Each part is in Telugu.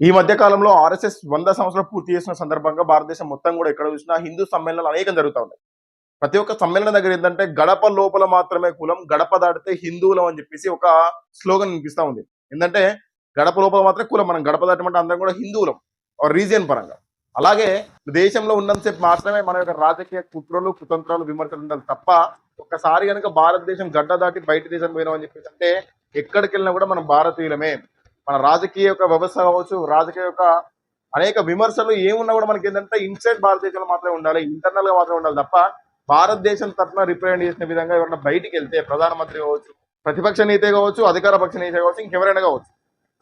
ఈ మధ్య కాలంలో ఆర్ఎస్ఎస్ 100 సంవత్సరాలు పూర్తి చేసిన సందర్భంగా భారతదేశం మొత్తం కూడా ఎక్కడ చూసినా హిందూ సమ్మేళనాలు అనేకం జరుగుతూ ఉన్నాయి. ప్రతి ఒక్క సమ్మేళనం దగ్గర ఏంటంటే గడప లోపల మాత్రమే కులం, గడప దాటితే హిందువులం అని చెప్పేసి ఒక స్లోగన్ వినిపిస్తా ఉంది. ఏంటంటే గడప లోపల మాత్రమే కులం, మనం గడప దాటమంటే అందరం కూడా హిందువులం రీజియన్ పరంగా. అలాగే దేశంలో ఉన్నంతసేపు మాత్రమే మన యొక్క రాజకీయ కుట్రలు, కుతంత్రాలు, విమర్శలు ఉండాలి తప్ప ఒక్కసారి కనుక భారతదేశం గడ్డ దాటి బయట దేశం పోయినాం అని చెప్పేసి అంటే ఎక్కడికి వెళ్ళినా కూడా మనం భారతీయులమే. మన రాజకీయ యొక్క వ్యవస్థ కావచ్చు, రాజకీయ యొక్క అనేక విమర్శలు ఏమున్నా కూడా మనకి ఏంటంటే ఇన్సైడ్ భారతదేశంలో మాత్రమే ఉండాలి, ఇంటర్నల్ గా మాత్రమే ఉండాలి తప్ప భారతదేశం తరఫున రిప్రజెంట్ చేసిన విధంగా ఎవరైనా బయటికి వెళ్తే ప్రధానమంత్రి కావచ్చు, ప్రతిపక్ష నేత కావచ్చు, అధికార పక్ష నేత కావచ్చు, ఇంకెవరైనా కావచ్చు,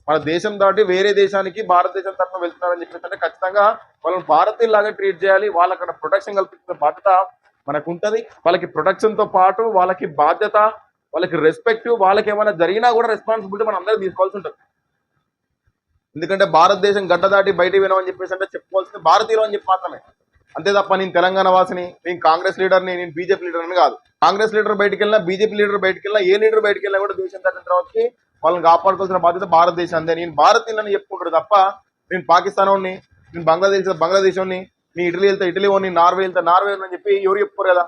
మన దేశం దాటి వేరే దేశానికి భారతదేశం తరఫున వెళ్తున్నారని చెప్పేసి అంటే ఖచ్చితంగా వాళ్ళని భారతీయులాగా ట్రీట్ చేయాలి. వాళ్ళకి ప్రొటెక్షన్ కల్పించిన బాధ్యత మనకు ఉంటది. వాళ్ళకి ప్రొటెక్షన్ తో పాటు వాళ్ళకి బాధ్యత, వాళ్ళకి రెస్పెక్ట్, వాళ్ళకి ఏమైనా జరిగినా కూడా రెస్పాన్సిబిలిటీ మనం అందరూ తీసుకోవాల్సి ఉంటుంది. ఎందుకంటే భారతదేశం గడ్డ దాటి బయట వినమని చెప్పేసి అంటే చెప్పుకోవాల్సింది భారతీయులు అని చెప్పి మాత్రమే. అంతే తప్ప నేను తెలంగాణ వాసిని, నేను కాంగ్రెస్ లీడర్ని, నేను బీజేపీ లీడర్ అని కాదు. కాంగ్రెస్ లీడర్ బయటకు వెళ్ళినా, బీజేపీ లీడర్ బయటకు వెళ్ళినా, ఏ లీడర్ బయటకు వెళ్ళినా కూడా దేశం దాటిన తర్వాతకి వాళ్ళని కాపాడుకోవాల్సిన బాధ్యత భారతదేశం అంతే. నేను భారతీయులని చెప్పుకుంటాడు తప్ప నేను పాకిస్తాన్ వాడిని, నేను బంగ్లాదేశ్ వాడిని, నేను ఇటలీ వెళ్తే ఇటలీ వాడిని, నార్వే వెళ్తే నార్వే అని చెప్పి ఎవరు చెప్పుకోరు కదా.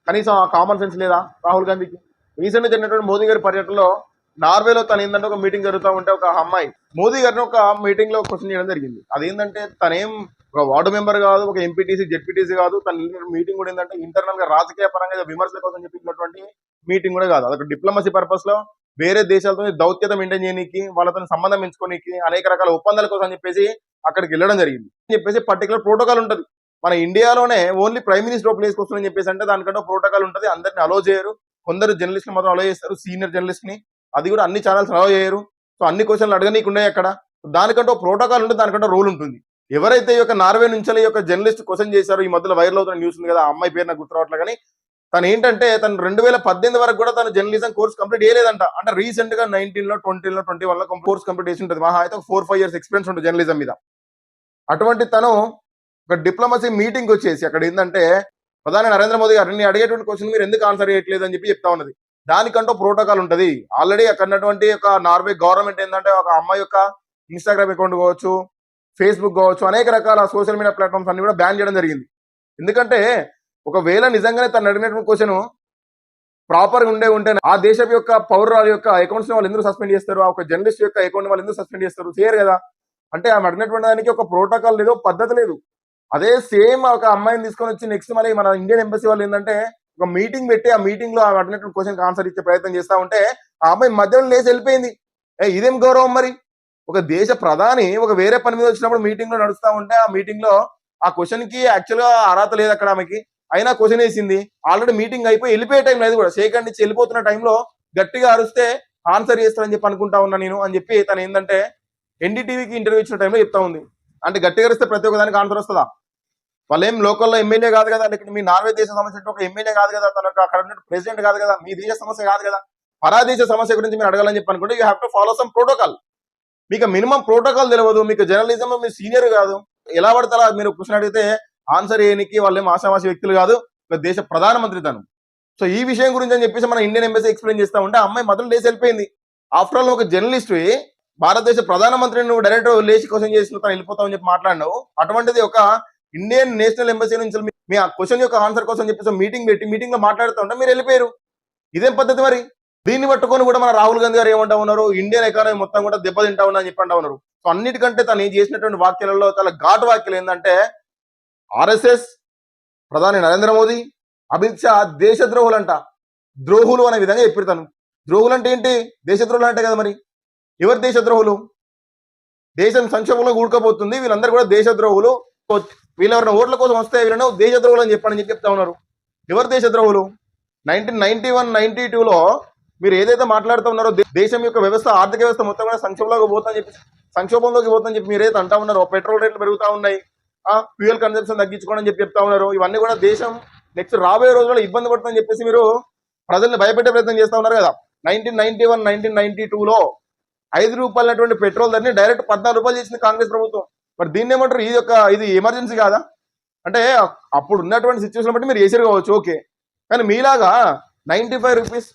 కనీసం ఆ కామన్ సెన్స్ లేదా రాహుల్ గాంధీకి? రీసెంట్ గా జరిగినటువంటి మోదీ గారి పర్యటనలో నార్వేలో తను ఏంటంటే ఒక మీటింగ్ జరుగుతూ ఉంటే ఒక అమ్మాయి మోదీ గారిని ఒక మీటింగ్ లో క్వశ్చన్ చేయడం జరిగింది. అదేంటంటే తనేం ఒక వార్డు మెంబర్ కాదు, ఒక ఎంపీటీసీ జెడ్పీటీసీ కాదు, తన మీటింగ్ కూడా ఏంటంటే ఇంటర్నల్ గా రాజకీయ పరంగా విమర్శల కోసం చెప్పినటువంటి మీటింగ్ కూడా కాదు. అదొక డిప్లొమసీ పర్పస్ లో వేరే దేశాలతో దౌత్యత మెయింటైన్ చేయడానికి, వాళ్ళతో సంబంధం ఎంచుకోనికి, అనేక రకాల ఒప్పందాల కోసం చెప్పేసి అక్కడికి వెళ్ళడం జరిగింది. చెప్పేసి పర్టికులర్ ప్రోటోకాల్ ఉంటుంది. మన ఇండియాలోనే ఓన్లీ ప్రైమ్ మినిస్టర్ ప్లేస్కి వస్తుందని చెప్పేసి అంటే దానికంటే ప్రోటోకాల్ ఉంటుంది. అందరిని అలో చేయరు. కొందరు జర్నలిస్ట్ మాత్రం అలో చేస్తారు, సీనియర్ జర్నలిస్ట్ ని. అది కూడా అన్ని ఛానల్స్ అలో చేయరు. సో అన్ని క్వశ్చన్లు అడగనీకు ఉన్నాయి అక్కడ. దానికంటే ప్రోటోకాల్ ఉంటుంది, దానికంటే రూల్ ఉంటుంది. ఎవరైతే ఈ యొక్క నార్వే నుంచి ఈ యొక్క జర్నలిస్ట్ క్వశ్చన్ చేశారో, ఈ మధ్యలో వైరల్ అవుతున్న న్యూస్ ఉంది కదా, ఆ అమ్మాయి పేరు నాకు గుర్తు రావట్లే, కానీ తను ఏంటంటే తను 2018 వరకు కూడా తను జర్నలిజం కోర్స్ కంప్లీట్ చేయలేదంట. అంటే రీసెంట్ గా 19లో 20లో 21లో కోర్స్ కంప్లీట్ చేసి ఉంటుంది. మహా అయితే 4-5 years ఎక్స్పీరియన్స్ ఉంటుంది జర్నలిజం మీద. అటువంటి తను ఒక డిప్లొమసీ మీటింగ్ వచ్చేసి అక్కడ ఏంటంటే ప్రధాని నరేంద్ర మోదీ గారిని అడిగేటువంటి క్వశ్చన్ మీరు ఎందుకు ఆన్సర్ చేయట్లేదు అని చెప్పి చెప్తా ఉన్నది. దానికంటూ ప్రోటోకాల్ ఉంటుంది. ఆల్రెడీ అక్కడ ఉన్నటువంటి ఒక నార్వే గవర్నమెంట్ ఏంటంటే ఒక అమ్మాయి యొక్క ఇన్స్టాగ్రామ్ అకౌంట్ కావచ్చు, ఫేస్బుక్ కావచ్చు, అనేక రకాల సోషల్ మీడియా ప్లాట్ఫామ్స్ అన్ని కూడా బ్యాన్ చేయడం జరిగింది. ఎందుకంటే ఒకవేళ నిజంగానే తను అడిగినటువంటి క్వశ్చన్ ప్రాపర్ గా ఉంటే ఆ దేశం యొక్క పౌరుల యొక్క అకౌంట్స్ ని వాళ్ళు ఎందుకు సస్పెండ్ చేస్తారు? ఆ ఒక జర్నలిస్ట్ యొక్క అకౌంట్ వాళ్ళు ఎందుకు సస్పెండ్ చేస్తారు? చేయరు కదా. అంటే ఆమె అడిగినటువంటి దానికి ఒక ప్రోటోకాల్ లేదు, పద్ధతి లేదు. అదే సేమ్ ఒక అమ్మాయిని తీసుకొని వచ్చి నెక్స్ట్ మళ్ళీ మన ఇండియన్ ఎంబసీ వాళ్ళు ఏంటంటే ఒక మీటింగ్ పెట్టి ఆ మీటింగ్ లో ఆమె అడిగినటువంటి క్వశ్చన్ ఆన్సర్ ఇచ్చే ప్రయత్నం చేస్తా ఉంటే ఆ అమ్మాయి మధ్యలో లేచి వెళ్ళిపోయింది. ఇదేం గౌరవం మరి? ఒక దేశ ప్రధాని ఒక వేరే పని మీద వచ్చినప్పుడు మీటింగ్ లో నడుస్తా ఉంటే ఆ మీటింగ్ లో ఆ క్వశ్చన్ కి యాక్చువల్ గా అర్హత లేదు అక్కడ ఆమెకి, అయినా క్వశ్చన్ వేసింది. ఆల్రెడీ మీటింగ్ అయిపోయి వెళ్ళిపోయే టైం లేదు కూడా, సేకండ్ ఇచ్చి వెళ్ళిపోతున్న టైంలో గట్టిగా అరిస్తే ఆన్సర్ చేస్తారని చెప్పి అనుకుంటా ఉన్నా నేను అని చెప్పి తను ఏంటంటే ఎన్డీటీవీకి ఇంటర్వ్యూ ఇచ్చిన టైంలో చెప్తా ఉంది. అంటే గట్టిగా అరిస్తే ప్రతి ఒక్క దానికి ఆన్సర్ వస్తుందా? వాళ్ళు ఏం లోకల్లో ఎమ్మెల్యే కాదు కదా, లేకపోతే మీ నార్వే దేశ సమస్య ఒక ఎమ్మెల్యే కాదు కదా, తనకు అక్కడ ఉన్న ప్రెసిడెంట్ కాదు కదా, మీ దేశ సమస్య కాదు కదా. పరాదేశ సమస్య గురించి మీరు అడగాలని చెప్పి అనుకుంటే you have to follow some protocol. మీకు మినిమం ప్రోటోకాల్ తెలియదు, మీకు జర్నలిజం మీ సీనియర్ కాదు, ఎలా పడతారా మీరు క్వశ్చన్ అడిగితే ఆన్సర్ చేయడానికి వాళ్ళు ఏం ఆశామాషి వ్యక్తులు కాదు, దేశ ప్రధానమంత్రి తను. సో ఈ విషయం గురించి అని చెప్పేసి మన ఇండియన్ ఎంబసీ ఎక్స్ప్లెయిన్ చేస్తా ఉంటే అమ్మాయి మొదలు లేచి వెళ్ళిపోయింది. ఆఫ్టర్ ఆల్ ఒక జర్నలిస్ట్, భారతదేశ ప్రధానమంత్రిని నువ్వు డైరెక్ట్ లేచి క్వశ్చన్ చేసిన తను వెళ్ళిపోతావు అని చెప్పి మాట్లాడినావు. అటువంటిది ఒక ఇండియన్ నేషనల్ ఎంబసీ నుంచి మీ ఆ క్వశ్చన్ యొక్క ఆన్సర్ కోసం చెప్పేసి మీటింగ్ పెట్టి మీటింగ్ లో మాట్లాడుతూ ఉంటే మీరు వెళ్ళిపోయారు. ఇదేం పద్ధతి మరి? దీన్ని పట్టుకొని కూడా మన రాహుల్ గాంధీ గారు ఏమంటా ఉన్నారు, ఇండియన్ ఎకానమీ మొత్తం కూడా దెబ్బతింటా ఉన్నా అని చెప్పి అంటా ఉన్నారు. సో అన్నిటికంటే తను చేసినటువంటి వాక్యాలలో చాలా ఘాటు వాక్యాలు ఏంటంటే ఆర్ఎస్ఎస్, ప్రధాని నరేంద్ర మోదీ, అమిత్ షా దేశద్రోహులంట, ద్రోహులు అనే విధంగా చెప్పిర్తాను. ద్రోహులు అంటే ఏంటి? దేశద్రోహులు అంటే కదా. మరి ఎవరు దేశద్రోహులు? దేశం సంక్షోభంలో కూడుకోబోతుంది, వీళ్ళందరూ కూడా దేశద్రోహులు, వీళ్ళెవరైనా ఓట్ల కోసం వస్తే వీళ్ళను దేశద్రోహులు అని చెప్పని చెప్తా ఉన్నారు. ఎవరు దేశద్రోహులు? 1991-92లో మీరు ఏదైతే మాట్లాడుతూ ఉన్నారో దేశం యొక్క వ్యవస్థ, ఆర్థిక వ్యవస్థ మొత్తం కూడా సంక్షోభంలోకి పోతుందని చెప్పి మీరు ఏదైతే అంటా ఉన్నారో, పెట్రోల్ రేట్లు పెరుగుతా ఉన్నాయి, ఫ్యూయల్ కన్సంప్షన్ తగ్గించుకోవడం అని చెప్పి చెప్తా ఉన్నారు. ఇవన్నీ కూడా దేశం నెక్స్ట్ రాబోయే రోజుల్లో ఇబ్బంది పడుతుందని చెప్పేసి మీరు ప్రజల్ని భయపెట్టే ప్రయత్నం చేస్తా ఉన్నారు కదా. 1991-1992లో 5 రూపాయలటువంటి పెట్రోల్ ధరని డైరెక్ట్ 14 రూపాయలు చేసింది కాంగ్రెస్ ప్రభుత్వం. మరి దీన్ని ఏమంటారు? ఇది ఎమర్జెన్సీ కాదా? అంటే అప్పుడు ఉన్నటువంటి సిచ్యువేషన్ బట్టి మీరు చేసారు కావచ్చు, ఓకే. కానీ మీలాగా 95 రూపీస్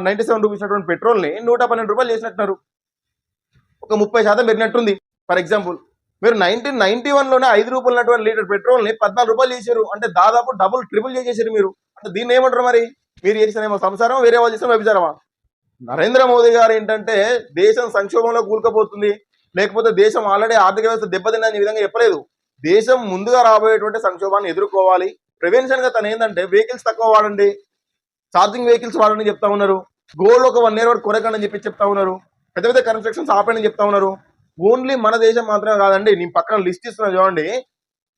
97 రూపీస్ పెట్రోల్ ని 112 రూపాయలు చేసినట్టున్నారు. ఒక 30% పెరిగినట్టుంది ఫర్ ఎగ్జాంపుల్. మీరు 1991లోనే ₹5 ఉన్నటువంటి లీటర్ పెట్రోల్ ని ₹14 చేశారు. అంటే దాదాపు డబుల్ ట్రిపుల్ చేసేసారు మీరు. అంటే దీన్ని ఏమంటారు మరి? మీరు చేసినేమో సంసారం, వేరే వాళ్ళు చేసిన వ్యభిచారమా? నరేంద్ర మోదీ గారు ఏంటంటే దేశం సంక్షోభంలో కూరుకుపోతుంది, లేకపోతే దేశం ఆల్రెడీ ఆర్థిక వ్యవస్థ దెబ్బతిందని విధంగా చెప్పలేదు. దేశం ముందుగా రాబోయేటువంటి సంక్షోభాన్ని ఎదుర్కోవాలి. ప్రివెన్షన్ గా తను ఏంటంటే వెహికల్స్ తక్కువ వాడండి, ఛార్జింగ్ వెహికల్స్ వాడని చెప్తా ఉన్నారు. గోల్డ్ ఒక 1 year వరకు కొనకండి అని చెప్పి చెప్తా ఉన్నారు. పెద్ద పెద్ద కన్స్ట్రక్షన్స్ ఆపండి చెప్తా ఉన్నారు. ఓన్లీ మన దేశం మాత్రమే కాదండి, నేను పక్కన లిస్ట్ ఇస్తున్నా చూడండి.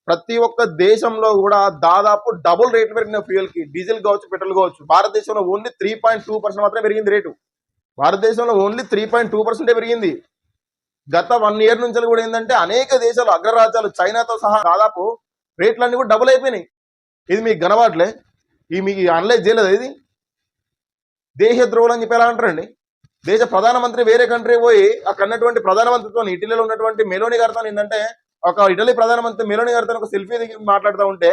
ప్రతి ఒక్క దేశంలో కూడా దాదాపు డబుల్ రేట్లు పెరిగిన ఫ్యూయల్ కి, డీజిల్ కావచ్చు, పెట్రోల్ కావచ్చు. భారతదేశంలో ఓన్లీ 3.2% మాత్రమే పెరిగింది రేటు. భారతదేశంలో ఓన్లీ 3.2% పెరిగింది. గత 1 year నుంచి కూడా ఏంటంటే అనేక దేశాలు, అగ్రరాజ్యాలు, చైనాతో సహా దాదాపు రేట్లన్నీ కూడా డబుల్ అయిపోయినాయి. ఇది మీకు గనవాట్లే? ఈ మీకు అనలైజ్ చేయలేదు? ఇది దేశద్రోహులు అని చెప్పి ఎలా అంటారండి? దేశ ప్రధానమంత్రి వేరే కంట్రీ పోయి అక్కడ ఉన్నటువంటి ప్రధానమంత్రితో, ఇటలీలో ఉన్నటువంటి మెలోని గారితో ఏంటంటే, ఒక ఇటలీ ప్రధానమంత్రి మెలోని గారితో ఒక సెల్ఫీ దిగి మాట్లాడుతూ ఉంటే,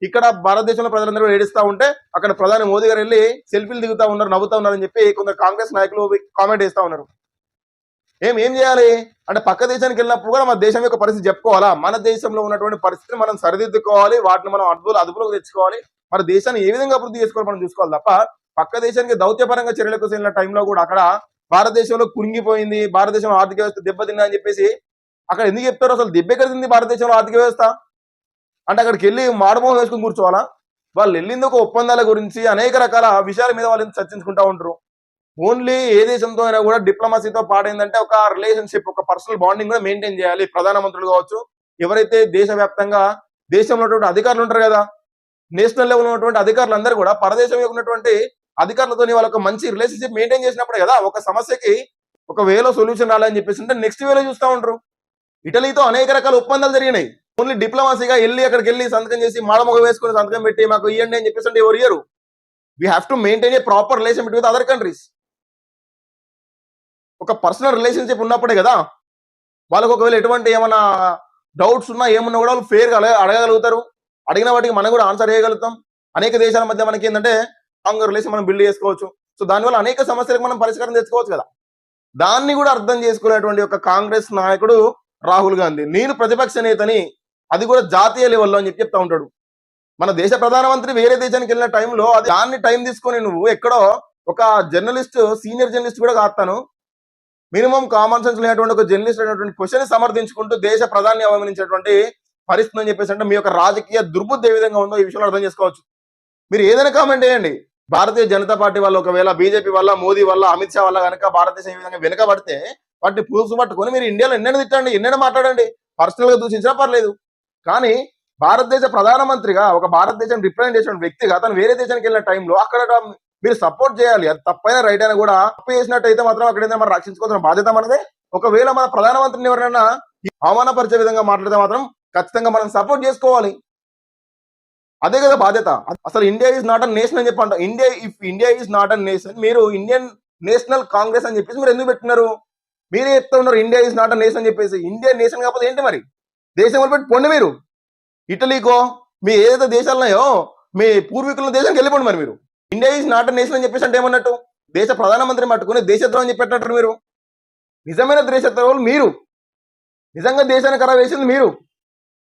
ఇక్కడ భారతదేశంలో ప్రజలందరూ ఏడుస్తూ ఉంటే అక్కడ ప్రధాని మోదీ గారు వెళ్ళి సెల్ఫీలు దిగుతా ఉన్నారు, నవ్వుతా ఉన్నారని చెప్పి కొందరు కాంగ్రెస్ నాయకులు కామెంట్ చేస్తా ఉన్నారు. ఏం చేయాలి అంటే, పక్క దేశానికి వెళ్ళినప్పుడు కూడా మన దేశం యొక్క పరిస్థితి చెప్పుకోవాలా? మన దేశంలో ఉన్నటువంటి పరిస్థితిని మనం సరిదిద్దుకోవాలి, వాటిని మనం అదుపులోకి తెచ్చుకోవాలి. మన దేశాన్ని ఏ విధంగా అభివృద్ధి చేసుకోవాలి మనం చూసుకోవాలి తప్ప, పక్క దేశానికి దౌత్యపరంగా చర్యలకు వెళ్ళిన టైంలో కూడా అక్కడ భారతదేశంలో కుంగిపోయింది, భారతదేశంలో ఆర్థిక వ్యవస్థ దెబ్బతిందా అని చెప్పేసి అక్కడ ఎందుకు చెప్తారు? అసలు దెబ్బ ఎక్కడ తింది భారతదేశంలో ఆర్థిక వ్యవస్థ? అంటే అక్కడికి వెళ్ళి మాడమోహం వేసుకుని కూర్చోవాలా? వాళ్ళు వెళ్ళింది ఒక ఒప్పందాల గురించి, అనేక రకాల విషయాల మీద వాళ్ళు చర్చించుకుంటా ఉంటారు. ఓన్లీ ఏ దేశంతో అయినా కూడా డిప్లొమసీతో పాటైందంటే ఒక రిలేషన్షిప్, ఒక పర్సనల్ బాండింగ్ కూడా మెయింటైన్ చేయాలి. ప్రధానమంత్రులు కావచ్చు, ఎవరైతే దేశవ్యాప్తంగా దేశంలో ఉన్నటువంటి అధికారులు ఉంటారు కదా, నేషనల్ లెవెల్ ఉన్నటువంటి అధికారులు అందరూ కూడా పరదేశం ఉన్నటువంటి అధికారులతో వాళ్ళకి మంచి రిలేషన్షిప్ మెయింటైన్ చేసినప్పుడే కదా ఒక సమస్యకి ఒక వేలో సొల్యూషన్ రాలని చెప్పేసి అంటే నెక్స్ట్ వేలో చూస్తూ ఉంటారు. ఇటలీతో అనేక రకాల ఒప్పందాలు జరిగినాయి. ఓన్లీ డిప్లొమసీగా వెళ్ళి అక్కడికి వెళ్ళి సంతకం చేసి మాడమొగ వేసుకుని సంతకం పెట్టి మాకు ఇవ్వండి అని చెప్పేసి అంటే ఎవరు ఇయ్యరు. We have to maintain a proper relation with other countries. ఒక పర్సనల్ రిలేషన్షిప్ ఉన్నప్పుడే కదా వాళ్ళకు ఒకవేళ ఎటువంటి ఏమైనా డౌట్స్ ఉన్నా ఏమన్నా కూడా వాళ్ళు ఫేర్గా అడగగలుగుతారు. అడిగిన వాటికి మనం కూడా ఆన్సర్ చేయగలుగుతాం. అనేక దేశాల మధ్య మనకి ఏంటంటే స్ట్రాంగ్ రిలేషన్ మనం బిల్డ్ చేసుకోవచ్చు. సో దానివల్ల అనేక సమస్యలకు మనం పరిష్కారం తెచ్చుకోవచ్చు కదా. దాన్ని కూడా అర్థం చేసుకునేటువంటి ఒక కాంగ్రెస్ నాయకుడు రాహుల్ గాంధీ, నేను ప్రతిపక్ష నేతని, అది కూడా జాతీయ లెవెల్లో అని చెప్తా ఉంటాడు. మన దేశ ప్రధానమంత్రి వేరే దేశానికి వెళ్ళిన టైంలో అది దాన్ని టైం తీసుకొని నువ్వు ఎక్కడో ఒక జర్నలిస్ట్, సీనియర్ జర్నలిస్ట్ కూడా కాస్తాను, మినిమం కామన్ సెన్స్ లేనటువంటి ఒక జర్నలిస్ట్ అనేటువంటి క్వశ్చన్ సమర్థించుకుంటూ దేశ ప్రధాని అవమానించేటువంటి పరిస్థితి అని చెప్పేసి అంటే మీ యొక్క రాజకీయ దుర్బుద్ధి ఏ విధంగా ఉందో ఈ విషయంలో అర్థం చేసుకోవచ్చు. మీరు ఏదైనా కామెంట్ చేయండి. భారతీయ జనతా పార్టీ వల్ల, ఒకవేళ బీజేపీ వల్ల, మోదీ వల్ల, అమిత్ షా వల్ల కనుక భారతదేశం ఈ విధంగా వెనుకబడితే వాటిని ప్రూఫ్స్ పట్టుకొని మీరు ఇండియాలో ఎన్నైనా తిట్టండి, ఎన్నైనా మాట్లాడండి, పర్సనల్ గా దూషించినా పర్లేదు. కానీ భారతదేశ ప్రధానమంత్రిగా, ఒక భారతదేశం రిప్రజెంట్ చేసిన వ్యక్తిగా అతను వేరే దేశానికి వెళ్ళిన టైంలో అక్కడ మీరు సపోర్ట్ చేయాలి. అది తప్పైనా రైట్ అయినా కూడా తప్పు చేసినట్టయితే మాత్రం అక్కడ మనం రక్షించుకోవాల్సిన బాధ్యత మనదే. ఒకవేళ మన ప్రధానమంత్రిని ఎవరైనా అవమానపరిచే విధంగా మాట్లాడితే మాత్రం ఖచ్చితంగా మనం సపోర్ట్ చేసుకోవాలి. అదే కదా బాధ్యత. అసలు India is not a nation అని చెప్పంట. India is not a nation, మీరు ఇండియన్ నేషనల్ కాంగ్రెస్ అని చెప్పేసి మీరు ఎందుకు పెట్టినారు? మీరే చెప్తా ఉన్నారు India is not a nation అని చెప్పేసి. ఇండియా నేషన్ కాకపోతే ఏంటి మరి? దేశం పెట్టి పొండి మీరు. ఇటలీకో మీ ఏదైతే దేశాలున్నాయో మీ పూర్వీకుల దేశానికి వెళ్ళిపోండి మరి మీరు. India is not a nation అని చెప్పేసి అంటే ఏమన్నట్టు? దేశ ప్రధానమంత్రిని పట్టుకుని దేశద్రోహం చెప్పి పెట్టినట్టు మీరు. నిజమైన దేశద్రోహులు మీరు. నిజంగా దేశాన్ని ఖరాబ్ చేసింది మీరు.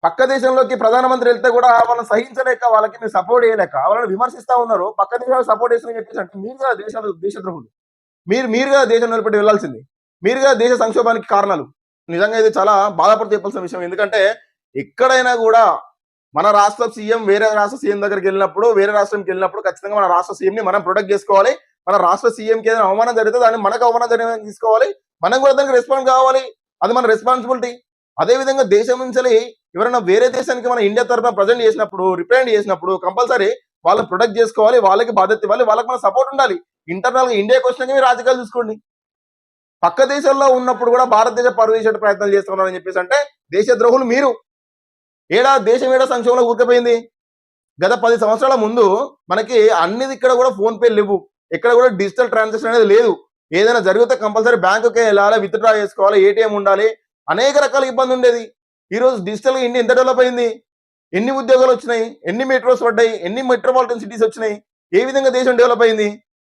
పక్క దేశంలోకి ప్రధానమంత్రి వెళ్తే కూడా వాళ్ళని సహించలేక, వాళ్ళకి మీరు సపోర్ట్ చేయలేక వాళ్ళని విమర్శిస్తా ఉన్నారు. పక్క దేశాలు సపోర్ట్ చేసిన చెప్పేసి అంటే మీరు కదా దేశద్రోహులు. మీరు కదా దేశం నిలబెట్టి వెళ్లాల్సింది. మీరు కదా దేశ సంక్షోభానికి కారణాలు. నిజంగా ఇది చాలా బాధపడి చెప్పాల్సిన విషయం. ఎందుకంటే ఎక్కడైనా కూడా మన రాష్ట్ర సీఎం వేరే రాష్ట్ర సీఎం దగ్గరికి వెళ్ళినప్పుడు, వేరే రాష్ట్రంకి వెళ్ళినప్పుడు ఖచ్చితంగా మన రాష్ట్ర సీఎం ని మనం ప్రొటెక్ట్ చేసుకోవాలి. మన రాష్ట్ర సీఎంకి ఏదైనా అవమానం జరిగితే దాన్ని మనకు అవమానం జరిగిన తీసుకోవాలి, మనం కూడా దానికి రెస్పాన్స్ కావాలి. అది మన రెస్పాన్సిబిలిటీ. అదే విధంగా దేశం నుంచి ఎవరైనా వేరే దేశానికి మన ఇండియా తరఫున ప్రజెంట్ చేసినప్పుడు, రిప్రజెంట్ చేసినప్పుడు కంపల్సరీ వాళ్ళని ప్రొటెక్ట్ చేసుకోవాలి, వాళ్ళకి బాధ్యత ఇవ్వాలి, వాళ్ళకి మన సపోర్ట్ ఉండాలి. ఇంటర్నల్ గా ఇండియాకి వచ్చినాక మీరు రాజకీయాలు చూసుకోండి. పక్క దేశాల్లో ఉన్నప్పుడు కూడా భారతదేశ పరువు చేసే ప్రయత్నాలు చేస్తున్నారని చెప్పేసి అంటే దేశద్రోహులు మీరు. దేశం సంక్షోభంలో ఊరికపోయింది. గత 10 సంవత్సరాల ముందు మనకి అన్నిది ఇక్కడ కూడా ఫోన్ పే లేవు, ఎక్కడ కూడా డిజిటల్ ట్రాన్సాక్షన్ అనేది లేదు. ఏదైనా జరిగితే కంపల్సరీ బ్యాంకుకే వెళ్ళాలి, విత్డ్రా చేసుకోవాలి, ఏటీఎం ఉండాలి, అనేక రకాల ఇబ్బంది ఉండేది. ఈ రోజు డిజిటల్ గా ఇండియా ఎంత డెవలప్ అయింది, ఎన్ని ఉద్యోగాలు వచ్చినాయి, ఎన్ని మెట్రోస్ పడ్డాయి, ఎన్ని మెట్రోపాలిటన్ సిటీస్ వచ్చినాయి, ఏ విధంగా దేశం డెవలప్ అయింది.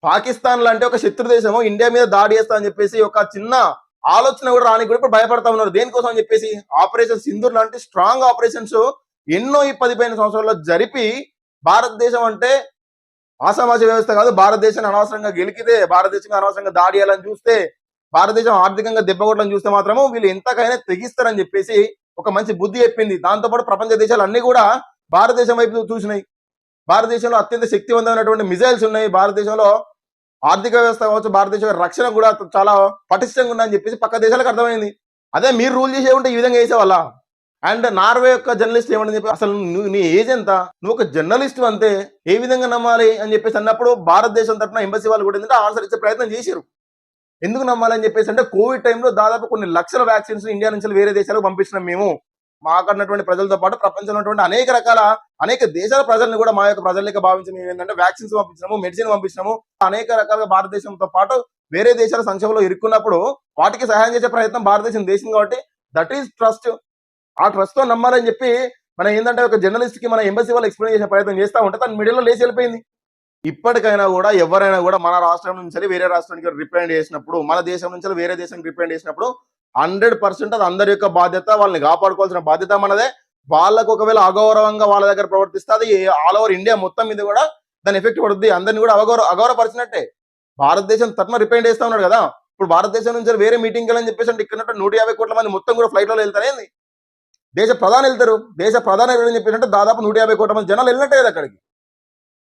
పాకిస్తాన్ లాంటి ఒక శత్రు దేశము ఇండియా మీద దాడి చేస్తా అని చెప్పేసి ఒక చిన్న ఆలోచన కూడా రానికి కూడా ఇప్పుడు భయపడతా ఉన్నారు. దేనికోసం అని చెప్పేసి ఆపరేషన్ సింధూర్ లాంటి స్ట్రాంగ్ ఆపరేషన్స్ ఎన్నో ఈ 10-15 సంవత్సరాల్లో జరిపి భారతదేశం అంటే ఆసామాజ వ్యవస్థ కాదు. భారతదేశాన్ని అనవసరంగా గెలికితే, భారతదేశం అనవసరంగా దాడి చేయాలని చూస్తే, భారతదేశం ఆర్థికంగా దెబ్బ కొట్టాలని చూస్తే మాత్రము వీళ్ళు ఎంతకైనా తెగిస్తారని చెప్పేసి ఒక మంచి బుద్ధి చెప్పింది. దాంతోపాటు ప్రపంచ దేశాలు అన్ని కూడా భారతదేశం వైపు చూసినాయి. భారతదేశంలో అత్యంత శక్తివంతమైనటువంటి మిజైల్స్ ఉన్నాయి. భారతదేశంలో ఆర్థిక వ్యవస్థ కావచ్చు, భారతదేశం రక్షణ కూడా చాలా పటిష్టంగా ఉందని చెప్పేసి పక్క దేశాలకు అర్థమైంది. అదే మీరు రూల్ చేసే ఉంటే ఈ విధంగా చేసేవాళ్ళ. అండ్ నార్వే యొక్క జర్నలిస్ట్ ఏమని చెప్పి, అసలు నువ్వు నీ ఏజ్ ఎంత, నువ్వు ఒక జర్నలిస్ట్ అంతే, ఏ విధంగా నమ్మాలి అని చెప్పేసి అన్నప్పుడు భారతదేశం తరఫున ఎంబసీ వాళ్ళు కూడా ఏంటంటే ఆన్సర్ ఇచ్చే ప్రయత్నం చేశారు. ఎందుకు నమ్మాలని చెప్పేసి అంటే కోవిడ్ టైంలో దాదాపు కొన్ని లక్షల వ్యాక్సిన్స్ ఇండియా నుంచి వేరే దేశాలకు పంపించినాం మేము. మాకున్నటువంటి ప్రజలతో పాటు ప్రపంచంలో ఉన్నటువంటి అనేక దేశాల ప్రజల్ని కూడా మా యొక్క ప్రజలకి భావించి మేము ఏంటంటే వ్యాక్సిన్స్ పంపించినాము, మెడిసిన్ పంపించినాము. అనేక రకాలుగా భారతదేశంతో పాటు వేరే దేశాల సంక్షేమంలో ఇరుక్కున్నప్పుడు వాటికి సహాయం చేసే ప్రయత్నం భారతదేశం దేశం కాబట్టి దట్ ఈస్ ట్రస్ట్. ఆ ట్రస్ట్ తో నమ్మాలని చెప్పి మనం ఏంటంటే ఒక జర్నలిస్ట్ కి మన ఎంబసీ వాళ్ళు ఎక్స్ప్లెయిన్ చేసే ప్రయత్నం చేస్తా ఉంటే తన మీడియాలో లేచి వెళ్ళిపోయింది. ఇప్పటికైనా కూడా ఎవరైనా కూడా మన రాష్ట్రం నుంచి వేరే రాష్ట్రానికి రిప్రజెంట్ చేసినప్పుడు, మన దేశం నుంచి వేరే దేశానికి రిప్రజెంట్ చేసినప్పుడు 100% అది అందరి యొక్క బాధ్యత. వాళ్ళని కాపాడుకోవాల్సిన బాధ్యత మనదే. వాళ్ళకు ఒకవేళ అగౌరవంగా వాళ్ళ దగ్గర ప్రవర్తిస్తే అది ఆల్ ఓవర్ ఇండియా మొత్తం మీద కూడా దాని ఎఫెక్ట్ పడుద్ది. అందరిని కూడా అగౌరవపరిచినట్టే. భారతదేశం తరఫున రిప్రజెంట్ చేస్తా ఉన్నాడు కదా. ఇప్పుడు భారతదేశం నుంచి వేరే మీటింగ్ వెళ్ళని చెప్పేసి అంటే ఇక్కడ 150 కోట్ల మంది మొత్తం కూడా ఫ్లైట్ లో వెళ్తారేంది. దేశ ప్రధాని వెళ్తారు. దేశ ప్రధాని వెళ్ళని చెప్పేసి అంటే దాదాపు 150 కోట్ల మంది జనాలు వెళ్ళినట్టే కదా అక్కడికి.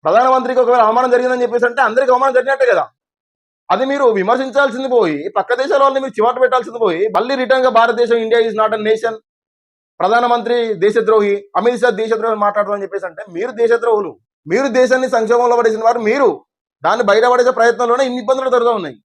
ప్రధానమంత్రికి ఒకవేళ అవమానం జరిగిందని చెప్పేసి అంటే అందరికి అవమానం జరిగినట్టే కదా. అది మీరు విమర్శించాల్సింది పోయి పక్క దేశాల వాళ్ళని మీరు చివాటు పెట్టాల్సింది పోయి మళ్ళీ రిటర్న్ గా భారతదేశం India is not a nation, ప్రధానమంత్రి దేశద్రోహి, అమిత్ షా దేశద్రోహి మాట్లాడతామని చెప్పేసి అంటే మీరు దేశద్రోహులు. మీరు దేశాన్ని సంక్షోభంలో పడేసిన వారు. మీరు దాన్ని బయటపడేసే ప్రయత్నంలోనే ఇన్ని ఇబ్బందులు జరుగుతూ ఉన్నాయి.